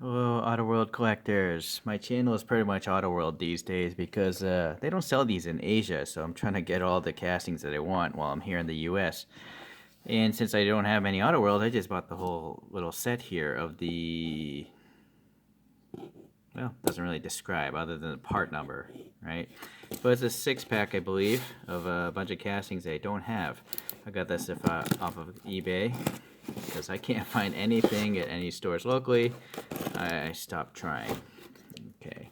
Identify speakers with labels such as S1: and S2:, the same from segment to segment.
S1: Hello, Auto World collectors. My channel is pretty much Auto World these days because they don't sell these in Asia, so I'm trying to get all the castings that I want while I'm here in the US. And since I don't have many Auto World, I just bought the whole little set here of the, well, doesn't really describe other than the part number, right? But it's a 6-pack, I believe, of a bunch of castings I don't have. I got this off of eBay because I can't find anything at any stores locally. I stopped trying. Okay.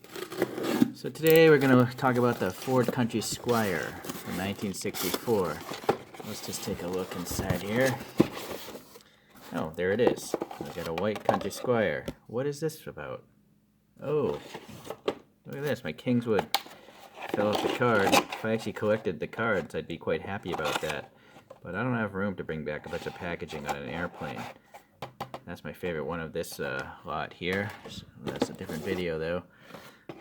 S1: So today we're going to talk about the Ford Country Squire from 1964. Let's just take a look inside here. Oh, there it is. We got a white Country Squire. What is this about? Oh, look at this. My Kingswood fell off the card. If I actually collected the cards, I'd be quite happy about that. But I don't have room to bring back a bunch of packaging on an airplane. That's my favorite one of this lot here. So that's a different video though.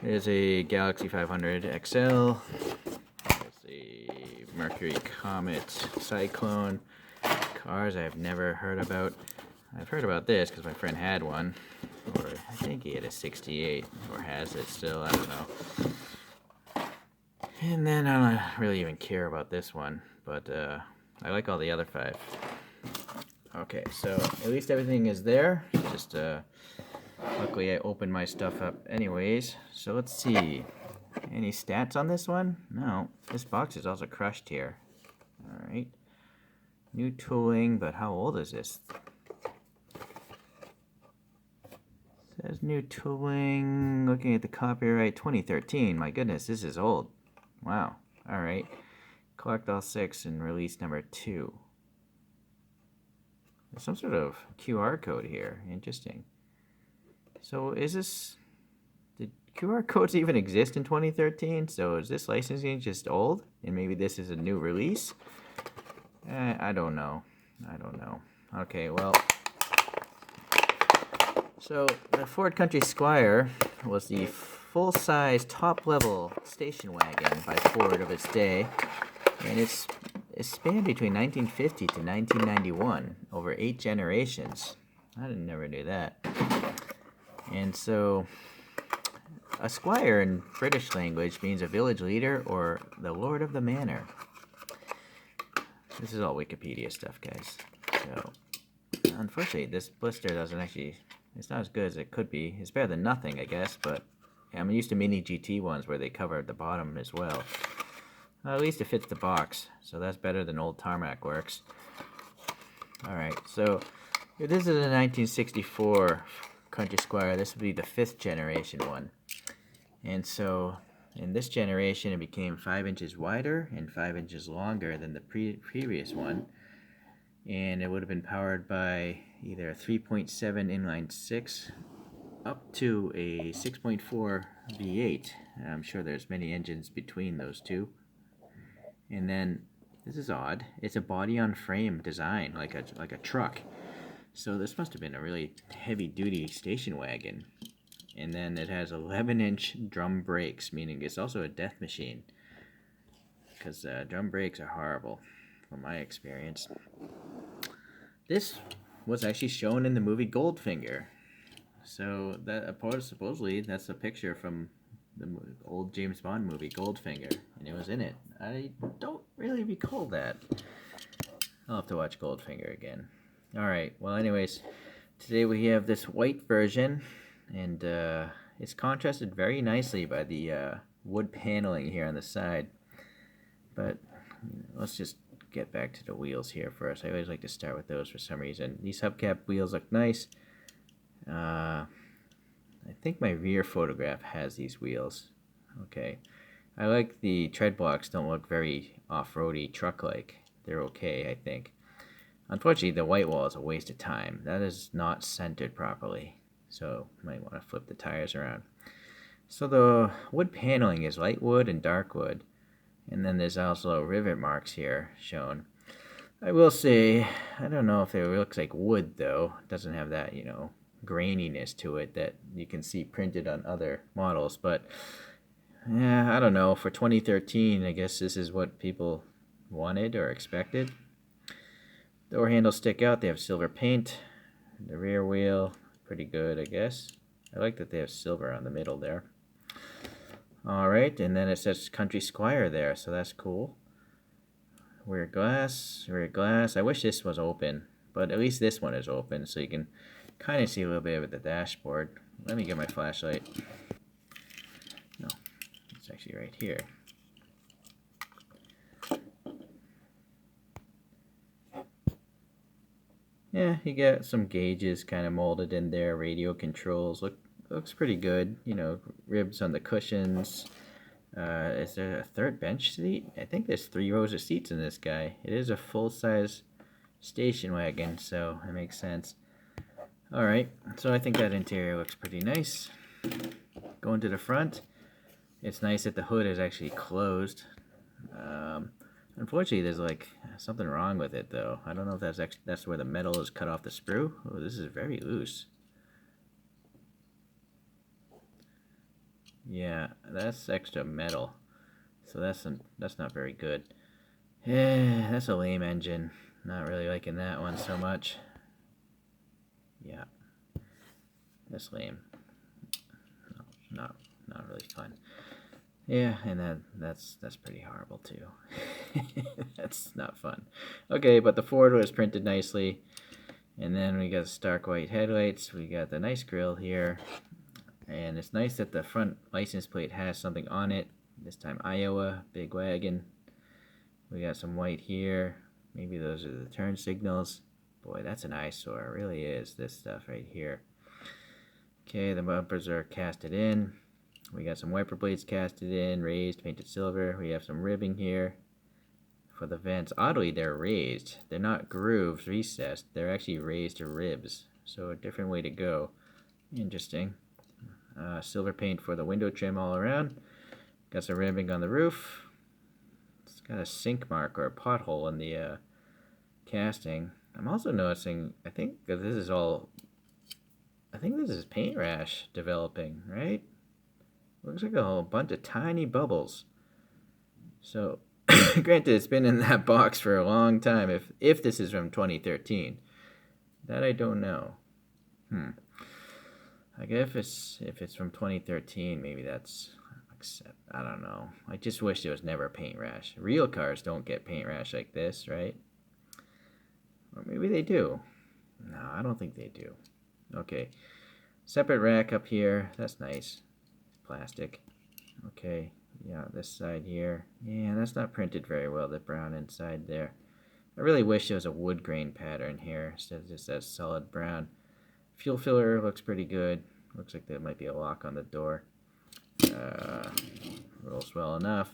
S1: There's a Galaxy 500 XL. There's a Mercury Comet Cyclone. Cars I've never heard about. I've heard about this because my friend had one. Or I think he had a 68. Or has it still, I don't know. And then I don't really even care about this one. But I like all the other 5. Okay, so at least everything is there. Just luckily I opened my stuff up anyways. So let's see. Any stats on this one? No. This box is also crushed here. Alright. New tooling, but how old is this? It says new tooling. Looking at the copyright 2013. My goodness, this is old. Wow. Alright. Collect all 6 and release number 2. There's some sort of QR code here. Interesting. So is this... Did QR codes even exist in 2013? So is this licensing just old? And maybe this is a new release? I don't know. I don't know. Okay, well... So the Ford Country Squire was the full-size, top-level station wagon by Ford of its day. And it spanned between 1950 to 1991, over 8 generations. I never knew that. And so, a squire in British language means a village leader or the lord of the manor. This is all Wikipedia stuff, guys. So, unfortunately, this blister doesn't actually, it's not as good as it could be. It's better than nothing, I guess, but I'm used to mini GT ones where they cover the bottom as well. At least it fits the box, so that's better than old tarmac works. Alright, so if this is a 1964 Country Squire, this would be the 5th generation one. And so in this generation it became 5 inches wider and 5 inches longer than the previous one. And it would have been powered by either a 3.7 inline 6 up to a 6.4 V8. I'm sure there's many engines between those two. And then, this is odd, it's a body-on-frame design, like a truck. So this must have been a really heavy-duty station wagon. And then it has 11-inch drum brakes, meaning it's also a death machine. Because drum brakes are horrible, from my experience. This was actually shown in the movie Goldfinger. So that supposedly that's a picture from the old James Bond movie Goldfinger, and it was in it. I don't really recall that. I'll have to watch Goldfinger again. Alright, well anyways, today we have this white version, and it's contrasted very nicely by the wood paneling here on the side. But let's just get back to the wheels here first. I always like to start with those for some reason. These hubcap wheels look nice. I think my rear photograph has these wheels. Okay. I like the tread blocks don't look very off-roady truck-like. They're okay, I think. Unfortunately, the white wall is a waste of time. That is not centered properly. So, might want to flip the tires around. So the wood paneling is light wood and dark wood. And then there's also rivet marks here shown. I will say, I don't know if it looks like wood though. It doesn't have that, you know, graininess to it that you can see printed on other models. But, yeah, I don't know. For 2013, I guess this is what people wanted or expected. Door handles stick out. They have silver paint. The rear wheel, pretty good, I guess. I like that they have silver on the middle there. Alright, and then it says Country Squire there, so that's cool. Rear glass, rear glass. I wish this was open, but at least this one is open, so you can kind of see a little bit of the dashboard. Let me get my flashlight. No, it's actually right here. Yeah, you got some gauges kind of molded in there, radio controls. Looks pretty good. You know, ribs on the cushions. Is there a third bench seat? I think there's 3 rows of seats in this guy. It is a full-size station wagon, so it makes sense. Alright, so I think that interior looks pretty nice. Going to the front, it's nice that the hood is actually closed. Unfortunately, there's like something wrong with it, though. I don't know if that's where the metal is cut off the sprue. Oh, this is very loose. Yeah, that's extra metal, so that's not very good. Yeah, that's a lame engine. Not really liking that one so much. Yeah, that's lame. No, not really fun. Yeah, and that's pretty horrible too. That's not fun. Okay, but the Ford was printed nicely, and then we got stark white headlights. We got the nice grille here. And it's nice that the front license plate has something on it. This time Iowa, big wagon. We got some white here. Maybe those are the turn signals. Boy, that's an eyesore. It really is, this stuff right here. Okay, the bumpers are casted in. We got some wiper blades casted in, raised, painted silver. We have some ribbing here for the vents. Oddly, they're raised. They're not grooves, recessed. They're actually raised to ribs. So a different way to go. Interesting. Silver paint for the window trim all around. Got some ribbing on the roof. It's got a sink mark or a pothole in the casting. I'm also noticing, I think this is paint rash developing, right? Looks like a whole bunch of tiny bubbles. So, granted, it's been in that box for a long time. If this is from 2013, that I don't know. I guess if it's from 2013, maybe that's, I don't know. I just wish there was never a paint rash. Real cars don't get paint rash like this, right? Or maybe they do. No, I don't think they do. Okay. Separate rack up here. That's nice. Plastic. Okay. Yeah, this side here. Yeah, that's not printed very well, the brown inside there. I really wish there was a wood grain pattern here instead of just that solid brown. Fuel filler looks pretty good. Looks like there might be a lock on the door. Rolls well enough.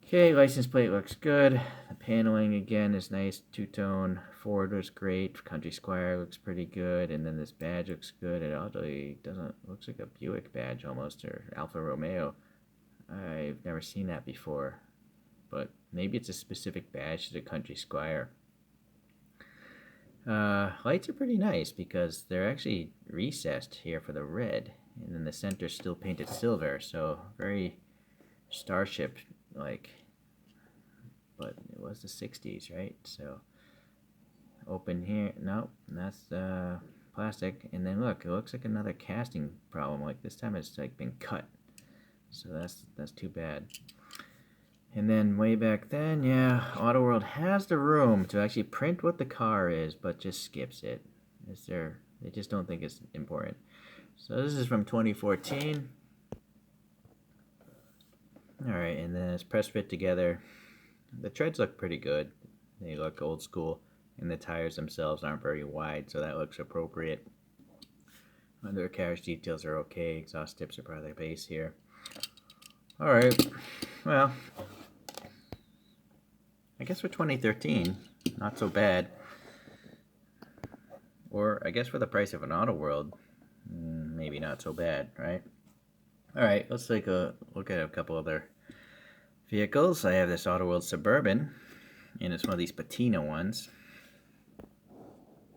S1: Okay, license plate looks good. The paneling again is nice, two-tone. Ford was great. Country Squire looks pretty good, and then this badge looks good. It oddly looks like a Buick badge almost, or Alfa Romeo. I've never seen that before, but maybe it's a specific badge to the Country Squire. Lights are pretty nice because they're actually recessed here for the red, and then the center's still painted silver, so very Starship like, but it was the 60s, right? So open here, nope, that's plastic. And then look, it looks like another casting problem, like this time it's like been cut, so that's too bad. And then way back then, yeah, Auto World has the room to actually print what the car is, but just skips it. They just don't think it's important. So this is from 2014. Alright, and then it's press fit together. The treads look pretty good. They look old school, and the tires themselves aren't very wide, so that looks appropriate. Under carriage details are okay. Exhaust tips are part of the base here. Alright, well, I guess for 2013, not so bad. Or I guess for the price of an Auto World, maybe not so bad, right? Alright, let's take a look at a couple other vehicles. I have this Auto World Suburban, and it's one of these patina ones.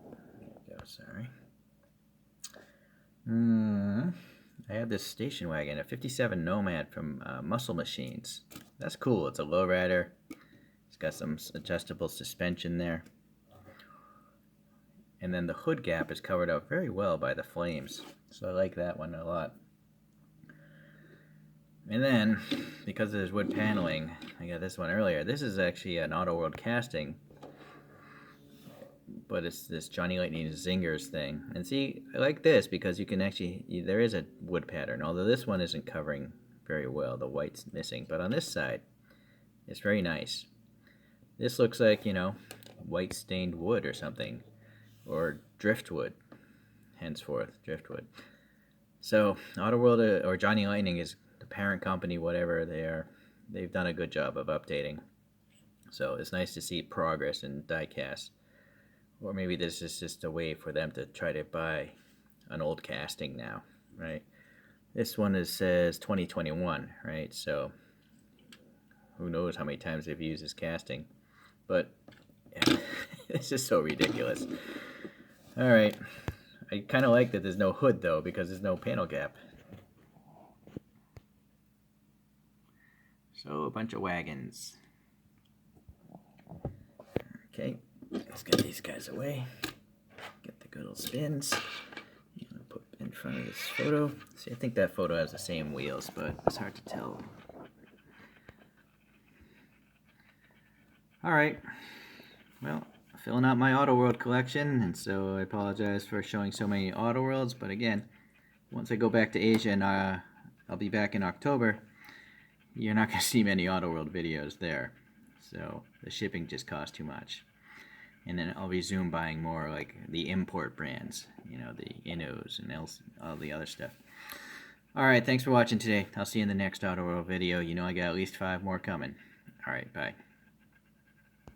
S1: There we go, sorry. I have this station wagon, a 57 Nomad from Muscle Machines. That's cool. It's a lowrider. It's got some adjustable suspension there. And then the hood gap is covered up very well by the flames. So I like that one a lot. And then, because there's wood paneling, I got this one earlier. This is actually an Auto World casting, but it's this Johnny Lightning Zingers thing. And see, I like this because you can actually, there is a wood pattern, although this one isn't covering very well. The white's missing, but on this side, it's very nice. This looks like, you know, white stained wood or something, or driftwood, henceforth, driftwood. So, Auto World or Johnny Lightning is the parent company, whatever they are. They've done a good job of updating. So, it's nice to see progress in diecast. Or maybe this is just a way for them to try to buy an old casting now, right? This one says 2021, right? So, who knows how many times they've used this casting. But, yeah, this is so ridiculous. Alright. I kind of like that there's no hood, though, because there's no panel gap. So, a bunch of wagons. Okay, let's get these guys away. Get the good old spins. Put in front of this photo. See, I think that photo has the same wheels, but it's hard to tell. Alright. Well, filling out my Auto World collection, and so I apologize for showing so many Auto Worlds, but again, once I go back to Asia, and I'll be back in October, you're not going to see many Auto World videos there. So the shipping just costs too much. And then I'll resume buying more like the import brands, you know, the Innos and all the other stuff. Alright, thanks for watching today. I'll see you in the next Auto World video. You know I got at least 5 more coming. Alright, bye.